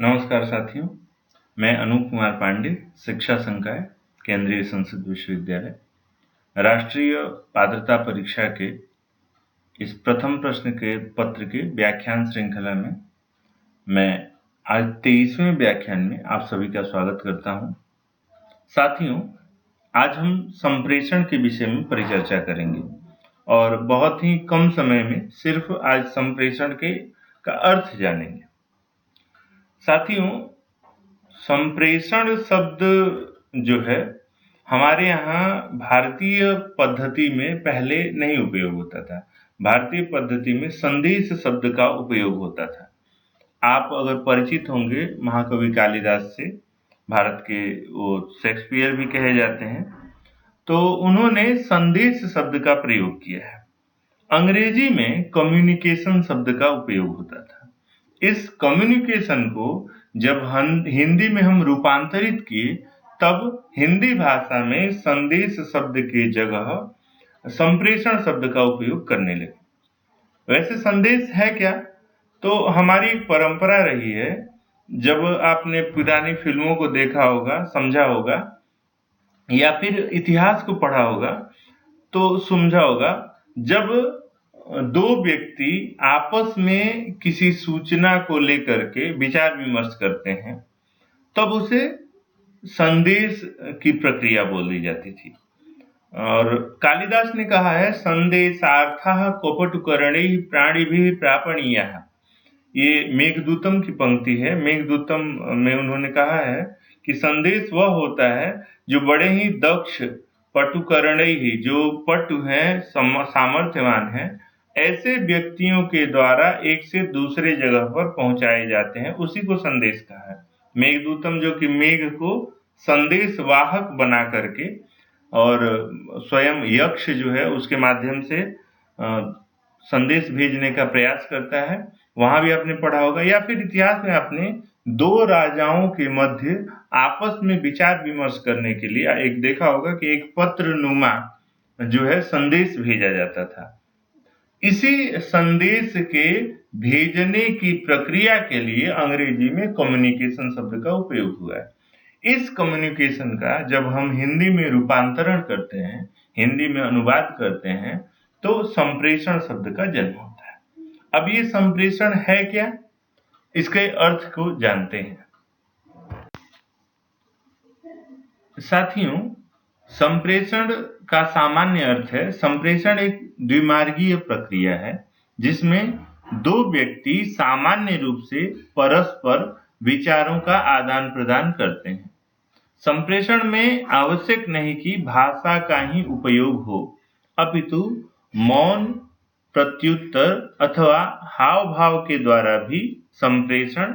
नमस्कार साथियों, मैं अनूप कुमार पांडे, शिक्षा संकाय, केंद्रीय संस्कृत विश्वविद्यालय, राष्ट्रीय पात्रता परीक्षा के इस प्रथम प्रश्न के पत्र के व्याख्यान श्रृंखला में मैं आज 23वें व्याख्यान में आप सभी का स्वागत करता हूं। साथियों, आज हम संप्रेषण के विषय में परिचर्चा करेंगे और बहुत ही कम समय में सिर्फ आज संप्रेषण का अर्थ जानेंगे। साथियों, संप्रेषण शब्द जो है हमारे यहाँ भारतीय पद्धति में पहले नहीं उपयोग होता था। भारतीय पद्धति में संदेश शब्द का उपयोग होता था। आप अगर परिचित होंगे महाकवि कालिदास से, भारत के वो शेक्सपियर भी कहे जाते हैं, तो उन्होंने संदेश शब्द का प्रयोग किया है। अंग्रेजी में कम्युनिकेशन शब्द का उपयोग होता था। इस कम्युनिकेशन को जब हिंदी में हम रूपांतरित किए, तब हिंदी भाषा में संदेश शब्द के जगह संप्रेषण शब्द का उपयोग करने लगे। वैसे संदेश है क्या? तो हमारी एक परंपरा रही है। जब आपने पुरानी फिल्मों को देखा होगा, समझा होगा, या फिर इतिहास को पढ़ा होगा, तो समझा होगा, जब दो व्यक्ति आपस में किसी सूचना को लेकर के विचार विमर्श करते हैं, तब उसे संदेश की प्रक्रिया बोली जाती थी। और कालिदास ने कहा है, संदेशार्थः कपटुकरणैः प्राणिभिः प्रापणीयः। ये मेघदूतम की पंक्ति है। मेघदूतम में उन्होंने कहा है कि संदेश वह होता है जो बड़े ही दक्ष पटुकरणैः, जो पटु हैं, सामर्थ्यवान हैं, ऐसे व्यक्तियों के द्वारा एक से दूसरे जगह पर पहुंचाए जाते हैं, उसी को संदेश कहा है। मेघदूतम जो कि मेघ को संदेश वाहक बना करके और स्वयं यक्ष जो है उसके माध्यम से संदेश भेजने का प्रयास करता है। वहां भी आपने पढ़ा होगा, या फिर इतिहास में आपने दो राजाओं के मध्य आपस में विचार विमर्श करने के लिए एक देखा होगा कि एक पत्र नुमा जो है संदेश भेजा जाता था। इसी संदेश के भेजने की प्रक्रिया के लिए अंग्रेजी में कम्युनिकेशन शब्द का उपयोग हुआ है। इस कम्युनिकेशन का जब हम हिंदी में रूपांतरण करते हैं, हिंदी में अनुवाद करते हैं, तो संप्रेषण शब्द का जन्म होता है। अब ये संप्रेषण है क्या, इसके अर्थ को जानते हैं। साथियों, संप्रेषण का सामान्य अर्थ है, संप्रेषण एक द्विमार्गीय प्रक्रिया है जिसमें दो व्यक्ति सामान्य रूप से परस्पर विचारों का आदान प्रदान करते हैं। संप्रेषण में आवश्यक नहीं कि भाषा का ही उपयोग हो, अपितु मौन, प्रत्युत्तर अथवा हाव भाव के द्वारा भी संप्रेषण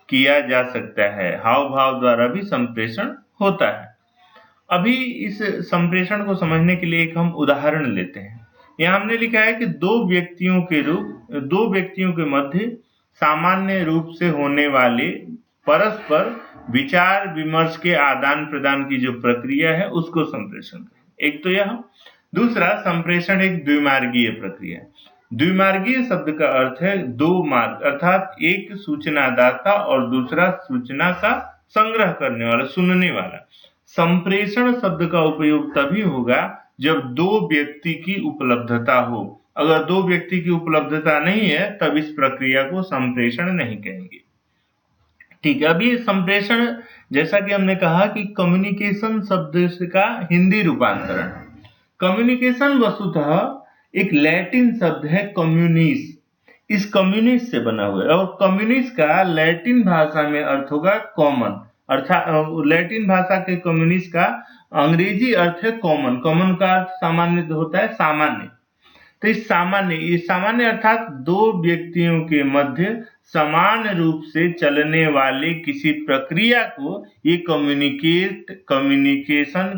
किया जा सकता है। हाव भाव द्वारा भी संप्रेषण होता है। अभी इस संप्रेषण को समझने के लिए एक हम उदाहरण लेते हैं। यहाँ हमने लिखा है कि दो व्यक्तियों के मध्य सामान्य रूप से होने वाले परस्पर विचार विमर्श के आदान प्रदान की जो प्रक्रिया है उसको संप्रेषण कहें। एक तो यह। दूसरा, संप्रेषण एक द्विमार्गीय प्रक्रिया है। द्विमार्गीय शब्द का अर्थ है दो मार्ग, अर्थात एक सूचनादाता और दूसरा सूचना का संग्रह करने वाला, सुनने वाला। संप्रेषण शब्द का उपयोग तभी होगा जब दो व्यक्ति की उपलब्धता हो। अगर दो व्यक्ति की उपलब्धता नहीं है, तब इस प्रक्रिया को संप्रेषण नहीं कहेंगे। ठीक है। अब ये संप्रेषण, जैसा कि हमने कहा कि कम्युनिकेशन शब्द का हिंदी रूपांतरण है। कम्युनिकेशन वस्तुतः एक लैटिन शब्द है, कम्युनिस। इस कम्युनिस से बना हुआ है, और कम्युनिस का लैटिन भाषा में अर्थ होगा कॉमन, अर्थात लैटिन भाषा के कम्युनिस का अंग्रेजी अर्थ है कॉमन। कॉमन का अर्थ सामान्य होता है, सामान्य। तो इस सामान्य अर्थात दो व्यक्तियों के मध्य समान रूप से चलने वाले किसी प्रक्रिया को ये कम्युनिकेशन,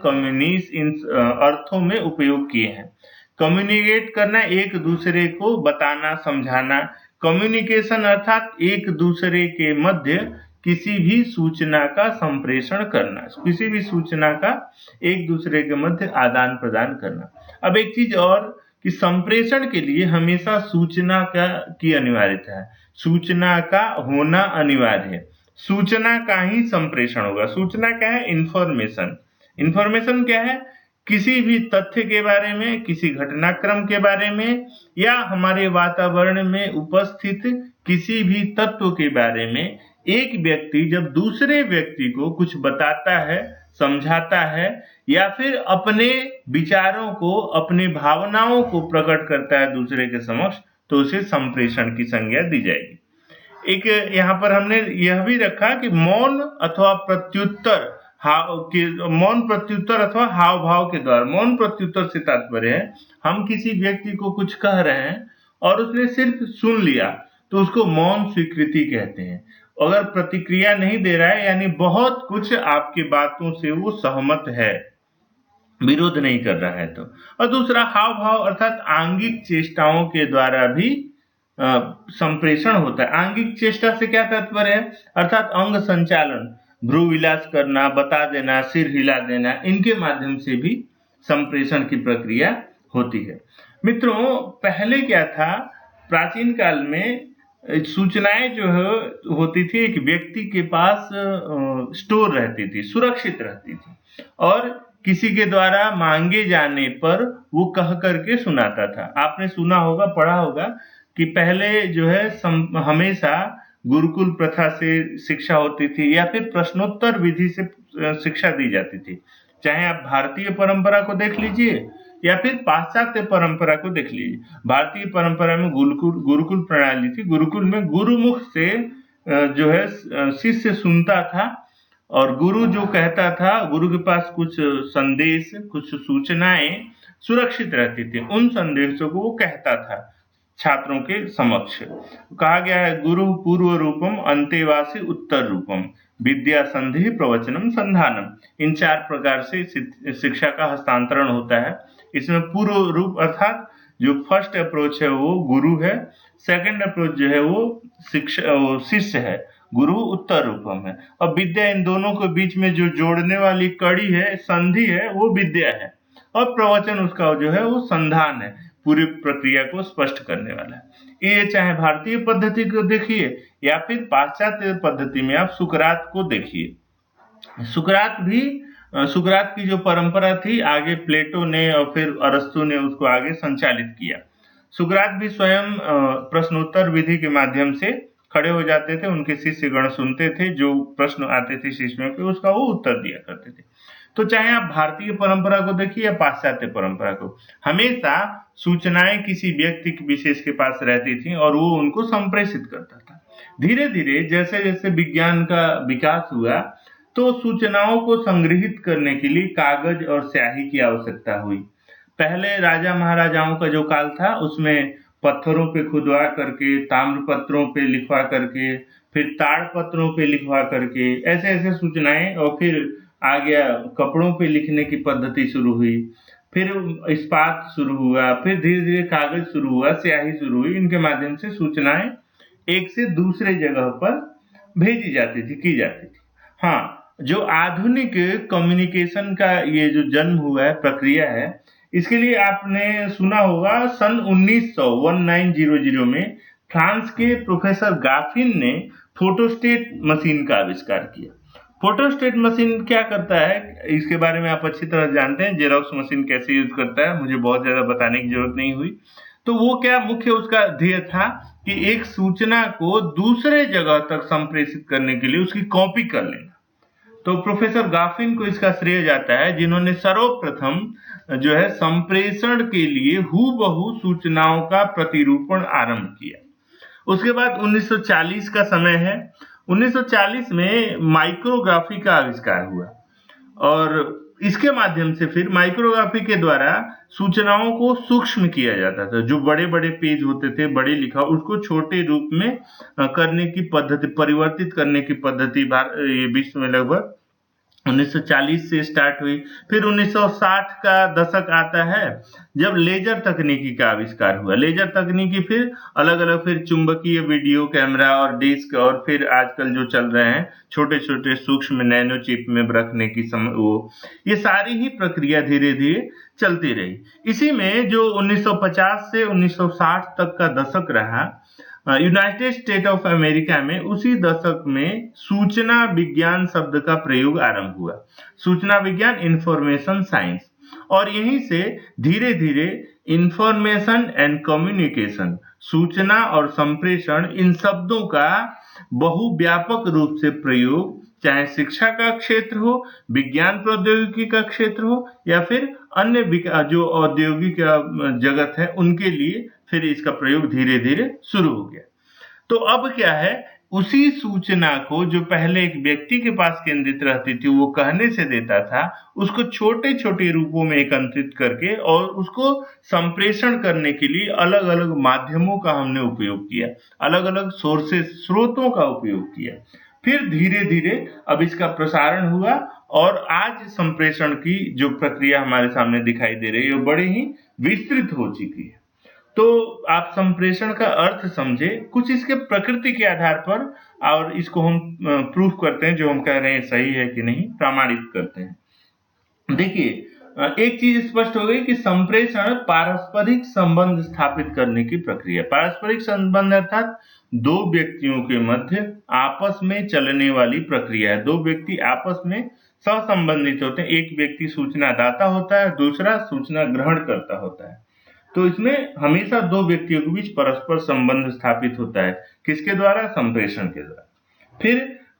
कम्युनिस इन अर्थों में उपयोग किए हैं। कम्युनिकेट करना, एक दूसरे को बताना, समझाना। कम्युनिकेशन अर्थात एक दूसरे के मध्य किसी भी सूचना का संप्रेषण करना, किसी भी सूचना का एक दूसरे के मध्य आदान प्रदान करना। अब एक चीज और कि संप्रेषण के लिए हमेशा सूचना की अनिवार्यता है, सूचना का होना अनिवार्य है। सूचना का ही संप्रेषण होगा। सूचना क्या है? इंफॉर्मेशन। इंफॉर्मेशन क्या है? किसी भी तथ्य के बारे में, किसी घटनाक्रम के बारे में, या हमारे वातावरण में उपस्थित किसी भी तत्व के बारे में एक व्यक्ति जब दूसरे व्यक्ति को कुछ बताता है, समझाता है, या फिर अपने विचारों को, अपनी भावनाओं को प्रकट करता है दूसरे के समक्ष, तो उसे संप्रेषण की संज्ञा दी जाएगी। एक यहाँ पर हमने यह भी रखा कि मौन अथवा प्रत्युत्तर, मौन प्रत्युत्तर अथवा हाव भाव के द्वारा। मौन प्रत्युत्तर से तात्पर्य है हम किसी व्यक्ति को कुछ कह रहे हैं और उसने सिर्फ सुन लिया, तो उसको मौन स्वीकृति कहते हैं। अगर प्रतिक्रिया नहीं दे रहा है, यानी बहुत कुछ आपकी बातों से वो सहमत है, विरोध नहीं कर रहा है तो। और दूसरा हाव भाव अर्थात आंगिक चेष्टाओं के द्वारा भी संप्रेषण होता है। आंगिक चेष्टा से क्या तात्पर्य है? अर्थात अंग संचालन, भ्रू विलास करना, बता देना, सिर हिला देना, इनके माध्यम से भी संप्रेषण की प्रक्रिया होती है। मित्रों, पहले क्या था? प्राचीन काल में सूचनाएं जो है होती थी एक व्यक्ति के पास स्टोर रहती थी, सुरक्षित रहती थी, और किसी के द्वारा मांगे जाने पर वो कह करके सुनाता था। आपने सुना होगा, पढ़ा होगा कि पहले जो है हमेशा गुरुकुल प्रथा से शिक्षा होती थी या फिर प्रश्नोत्तर विधि से शिक्षा दी जाती थी। चाहे आप भारतीय परंपरा को देख लीजिए या फिर पाश्चात्य परंपरा को देख लीजिए। भारतीय परंपरा में गुरुकुल प्रणाली थी। गुरुकुल में गुरुमुख से जो है शिष्य सुनता था, और गुरु जो कहता था, गुरु के पास कुछ संदेश, कुछ सूचनाएं सुरक्षित रहती थी, उन संदेशों को वो कहता था छात्रों के समक्ष। कहा गया है, गुरु पूर्व रूपम अंतेवासी उत्तर रूपम विद्या संधि प्रवचनम संधानम। इन 4 प्रकार से शिक्षा का हस्तांतरण होता है। इसमें पूर्व रूप अर्थात जो फर्स्ट अप्रोच है वो गुरु है, सेकंड अप्रोच जो है वो शिष्य है, गुरु उत्तर रूपम है, और विद्या इन दोनों के बीच में जो जोड़ने वाली कड़ी है, संधि है, वो विद्या है, और प्रवचन उसका जो है वो संधान है, पूरी प्रक्रिया को स्पष्ट करने वाला है। ये चाहे भारतीय पद्धति को देखिए या फिर पाश्चात्य पद्धति में आप सुकरात को देखिए। सुकरात की जो परंपरा थी, आगे प्लेटो ने और फिर अरस्तु ने उसको आगे संचालित किया। सुकरात भी स्वयं प्रश्नोत्तर विधि के माध्यम से खड़े हो जाते थे, उनके शिष्यगण सुनते थे, जो प्रश्न आते थे शिष्यों के उसका वो उत्तर दिया करते थे। तो चाहे आप भारतीय परंपरा को देखिए या पाश्चात्य परंपरा को, हमेशा सूचनाएं किसी व्यक्ति विशेष के पास रहती थी और वो उनको संप्रेषित करता था। धीरे धीरे जैसे जैसे विज्ञान का विकास हुआ, तो सूचनाओं को संग्रहित करने के लिए कागज और स्याही की आवश्यकता हुई। पहले राजा महाराजाओं का जो काल था, उसमें पत्थरों पे खुदवा करके, ताम्र पत्रों पे लिखवा करके, फिर ताड़ पत्रों पे लिखवा करके, ऐसे ऐसे सूचनाएं, और फिर आ गया कपड़ों पे लिखने की पद्धति शुरू हुई, फिर इस्पात शुरू हुआ, फिर धीरे धीरे कागज शुरू हुआ, स्याही शुरू हुई। इनके माध्यम से सूचनाएं एक से दूसरे जगह पर भेजी जाती थी, की जाती थी। हाँ, जो आधुनिक कम्युनिकेशन का ये जो जन्म हुआ है, प्रक्रिया है, इसके लिए आपने सुना होगा सन 1900 में फ्रांस के प्रोफेसर गाफिन ने फोटोस्टेट मशीन का आविष्कार किया। फोटोस्टेट मशीन क्या करता है, इसके बारे में आप अच्छी तरह जानते हैं। जेरॉक्स मशीन कैसे यूज करता है, मुझे बहुत ज्यादा बताने की जरूरत नहीं हुई। तो वो क्या मुख्य उसका ध्येय था कि एक सूचना को दूसरे जगह तक संप्रेषित करने के लिए उसकी कॉपी कर लेना। तो प्रोफेसर गाफिन को इसका श्रेय जाता है, जिन्होंने सर्वप्रथम जो है संप्रेषण के लिए हूबहू सूचनाओं का प्रतिरूपण आरंभ किया। उसके बाद 1940 का समय है। 1940 में माइक्रोग्राफी का आविष्कार हुआ, और इसके माध्यम से फिर माइक्रोग्राफी के द्वारा सूचनाओं को सूक्ष्म किया जाता था। जो बड़े बड़े पेज होते थे, बड़े लिखा, उसको छोटे रूप में करने की पद्धति, परिवर्तित करने की पद्धति ये विश्व में लगभग 1940 से स्टार्ट हुई। फिर 1960 का दशक आता है, जब लेजर तकनीकी का आविष्कार हुआ। लेजर तकनीकी फिर अलग अलग, फिर चुंबकीय वीडियो कैमरा और डिस्क, और फिर आजकल जो चल रहे हैं छोटे छोटे सूक्ष्म नैनो चिप में रखने की ये सारी ही प्रक्रिया धीरे धीरे चलती रही। इसी में जो 1950 से 1960 तक का दशक रहा, यूनाइटेड स्टेट ऑफ अमेरिका में उसी दशक में सूचना विज्ञान शब्द का प्रयोग आरंभ हुआ। सूचना विज्ञान, इंफॉर्मेशन साइंस, और यहीं से धीरे धीरे इंफॉर्मेशन एंड कम्युनिकेशन, सूचना और संप्रेषण, इन शब्दों का बहुव्यापक रूप से प्रयोग, चाहे शिक्षा का क्षेत्र हो, विज्ञान प्रौद्योगिकी का क्षेत्र हो, या फिर अन्य जो औद्योगिक जगत है उनके लिए फिर इसका प्रयोग धीरे धीरे शुरू हो गया। तो अब क्या है, उसी सूचना को जो पहले एक व्यक्ति के पास केंद्रित रहती थी, वो कहने से देता था, उसको छोटे छोटे रूपों में एकत्रित करके और उसको संप्रेषण करने के लिए अलग अलग माध्यमों का हमने उपयोग किया, अलग अलग सोर्सेस, स्रोतों का उपयोग किया। फिर धीरे धीरे अब इसका प्रसारण हुआ और आज संप्रेषण की जो प्रक्रिया हमारे सामने दिखाई दे रही है वो बड़ी ही विस्तृत हो चुकी है। तो आप संप्रेषण का अर्थ समझे, कुछ इसके प्रकृति के आधार पर, और इसको हम प्रूफ करते हैं, जो हम कह रहे हैं सही है कि नहीं, प्रमाणित करते हैं। देखिए, एक चीज स्पष्ट हो गई कि संप्रेषण पारस्परिक संबंध स्थापित करने की प्रक्रिया। पारस्परिक संबंध अर्थात दो व्यक्तियों के मध्य आपस में चलने वाली प्रक्रिया है। दो व्यक्ति आपस में सहसंबंधित होते हैं। एक व्यक्ति सूचना दाता होता है, दूसरा सूचना ग्रहण करता होता है। तो इसमें हमेशा दो व्यक्तियों के बीच परस्पर संबंध स्थापित होता है। किसके द्वारा? संप्रेषण के द्वारा। फिर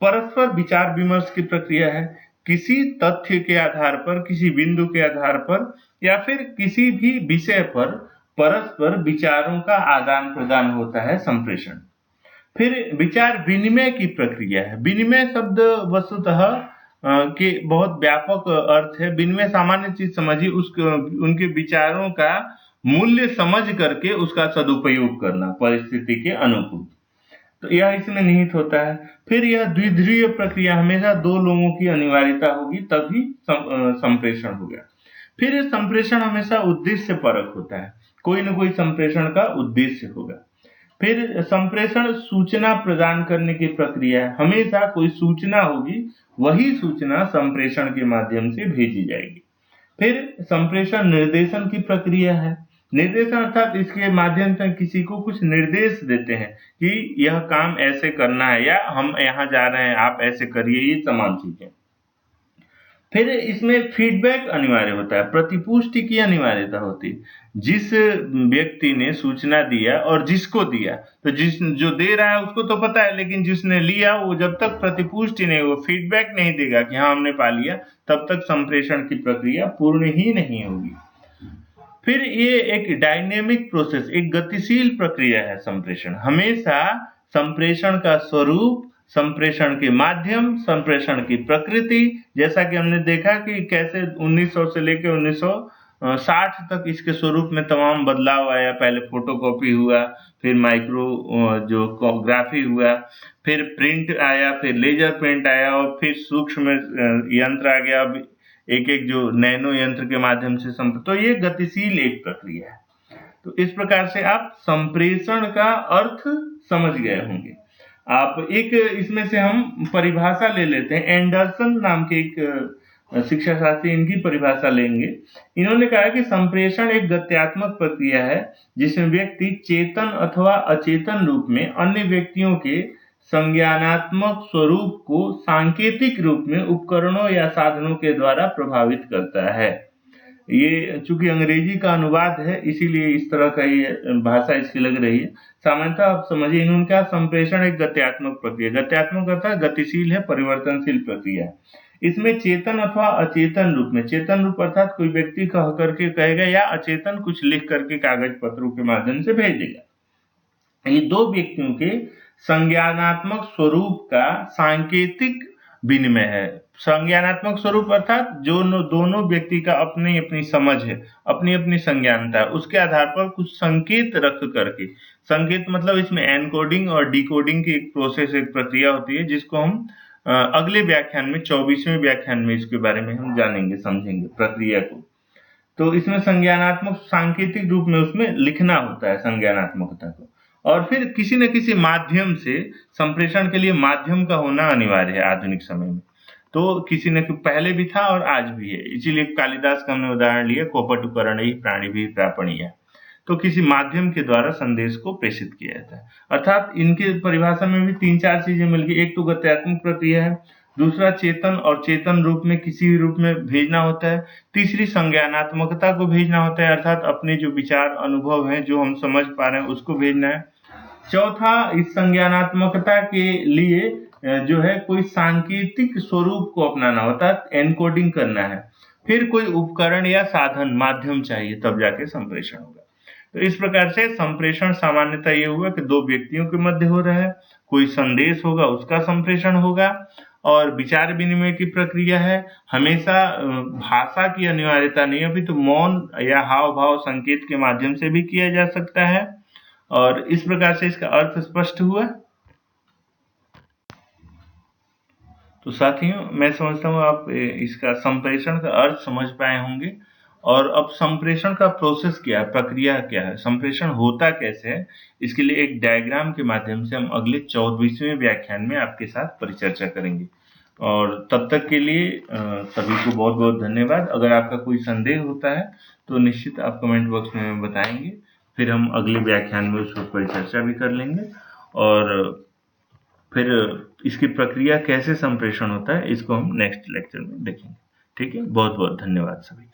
परस्पर विचार विमर्श की प्रक्रिया है। किसी तथ्य के आधार पर, किसी बिंदु के आधार पर, या फिर किसी भी विषय पर परस्पर विचारों का आदान प्रदान होता है संप्रेषण। फिर विचार विनिमय की प्रक्रिया है। विनिमय शब्द वस्तुतः के बहुत व्यापक अर्थ है। विनिमय सामान्य चीज समझिए, उनके विचारों का मूल्य समझ करके उसका सदुपयोग करना परिस्थिति के अनुकूल, तो यह इसमें निहित होता है। फिर यह द्विध्रुवीय प्रक्रिया, हमेशा दो लोगों की अनिवार्यता होगी तभी संप्रेषण होगा। फिर संप्रेषण हमेशा उद्देश्य परक होता है, कोई न कोई संप्रेषण का उद्देश्य होगा। फिर संप्रेषण सूचना प्रदान करने की प्रक्रिया है। हमेशा कोई सूचना होगी, वही सूचना संप्रेषण के माध्यम से भेजी जाएगी। फिर संप्रेषण निर्देशन की प्रक्रिया है। निर्देशन अर्थात इसके माध्यम से किसी को कुछ निर्देश देते हैं कि यह काम ऐसे करना है, या हम यहाँ जा रहे हैं, आप ऐसे करिए, ये तमाम चीजें। फिर इसमें फीडबैक अनिवार्य होता है, प्रतिपुष्टि की अनिवार्यता होती है। जिस व्यक्ति ने सूचना दिया और जिसको दिया, तो जो दे रहा है उसको तो पता है, लेकिन जिसने लिया वो जब तक प्रतिपुष्टि नहीं, वो फीडबैक नहीं देगा कि हाँ हमने पा लिया, तब तक संप्रेषण की प्रक्रिया पूर्ण ही नहीं होगी। फिर ये एक डायनेमिक प्रोसेस, एक गतिशील प्रक्रिया है संप्रेषण। हमेशा संप्रेषण का स्वरूप, संप्रेषण के माध्यम, संप्रेषण की प्रकृति, जैसा कि हमने देखा कि कैसे 1900 से लेकर 1960 तक इसके स्वरूप में तमाम बदलाव आया। पहले फोटोकॉपी हुआ, फिर माइक्रो जो ग्राफी हुआ, फिर प्रिंट आया, फिर लेजर प्रिंट आया, और फिर सूक्ष्म यंत्र आ गया, अब एक एक जो नैनो यंत्र के माध्यम से तो ये गतिशील एक प्रक्रिया है। तो इस प्रकार से आप संप्रेषण का अर्थ समझ गए होंगे। आप एक इसमें से हम परिभाषा ले लेते हैं। एंडरसन नाम के एक शिक्षा शास्त्री, इनकी परिभाषा लेंगे। इन्होंने कहा कि संप्रेषण एक गत्यात्मक प्रक्रिया है जिसमें व्यक्ति चेतन अथवा अचेतन रूप में अन्य व्यक्तियों के संज्ञानात्मक स्वरूप को सांकेतिक रूप में उपकरणों या साधनों के द्वारा प्रभावित करता है। ये चूंकि अंग्रेजी का अनुवाद है, इसीलिए इस तरह का ये भाषा इसकी लग रही है। सामान्यतः आप समझिए, इन्होंने कहा संप्रेषण एक गत्यात्मक प्रक्रिया। गत्यात्मक अर्थात गतिशील है, परिवर्तनशील प्रक्रिया। इसमें चेतन अथवा अचेतन रूप में, चेतन रूप अर्थात कोई व्यक्ति कह करके कहेगा, या अचेतन कुछ लिख करके कागज पत्रों के माध्यम से भेजेगा। ये दो व्यक्तियों के संज्ञानात्मक स्वरूप का सांकेतिक विनिमय है। संज्ञानात्मक स्वरूप अर्थात जो दोनों व्यक्ति का अपनी अपनी समझ है, अपनी अपनी संज्ञानता है, उसके आधार पर कुछ संकेत रख करके, संकेत मतलब इसमें एनकोडिंग और डिकोडिंग की एक प्रोसेस, एक प्रक्रिया होती है, जिसको हम अगले व्याख्यान में 24वें व्याख्यान में इसके बारे में हम जानेंगे, समझेंगे प्रक्रिया को। तो इसमें संज्ञानात्मक सांकेतिक रूप में उसमें लिखना होता है संज्ञानात्मकता को, और फिर किसी न किसी माध्यम से, संप्रेषण के लिए माध्यम का होना अनिवार्य है आधुनिक समय में। तो किसी न पहले भी था और आज भी है, इसीलिए कालिदास का हमने उदाहरण लिया, कोपट उपकरण ही प्राणी भी प्रापणीय। तो किसी माध्यम के द्वारा संदेश को प्रेषित किया जाता है। अर्थात इनके परिभाषा में भी 3-4 चीजें मिल गई। एक तो गत्यात्मक प्रक्रिया है, दूसरा चेतन और चेतन रूप में किसी भी रूप में भेजना होता है, तीसरी संज्ञानात्मकता को भेजना होता है, अर्थात अपने जो विचार अनुभव हैं जो हम समझ पा रहे हैं उसको भेजना है। चौथा, इस संज्ञानात्मकता के लिए जो है कोई सांकेतिक स्वरूप को अपनाना होता है, एनकोडिंग करना है। फिर कोई उपकरण या साधन माध्यम चाहिए, तब जाके संप्रेषण होगा। तो इस प्रकार से संप्रेषण सामान्यतः ये हुआ कि दो व्यक्तियों के मध्य हो रहा है, कोई संदेश होगा उसका संप्रेषण होगा, और विचार विनिमय की प्रक्रिया है। हमेशा भाषा की अनिवार्यता नहीं है, अभी तो मौन या हाव भाव संकेत के माध्यम से भी किया जा सकता है। और इस प्रकार से इसका अर्थ स्पष्ट हुआ। तो साथियों, मैं समझता हूँ आप इसका संप्रेषण का अर्थ समझ पाए होंगे। और अब संप्रेषण का प्रोसेस क्या है, प्रक्रिया क्या है, संप्रेषण होता कैसे है, इसके लिए एक डायग्राम के माध्यम से हम अगले 24वें व्याख्यान में आपके साथ परिचर्चा करेंगे। और तब तक के लिए सभी को बहुत बहुत धन्यवाद। अगर आपका कोई संदेह होता है तो निश्चित आप कमेंट बॉक्स में हमें बताएंगे, फिर हम अगले व्याख्यान में उस पर परिचर्चा भी कर लेंगे। और फिर इसकी प्रक्रिया कैसे संप्रेषण होता है इसको हम नेक्स्ट लेक्चर में देखेंगे। ठीक है, बहुत बहुत धन्यवाद सभी।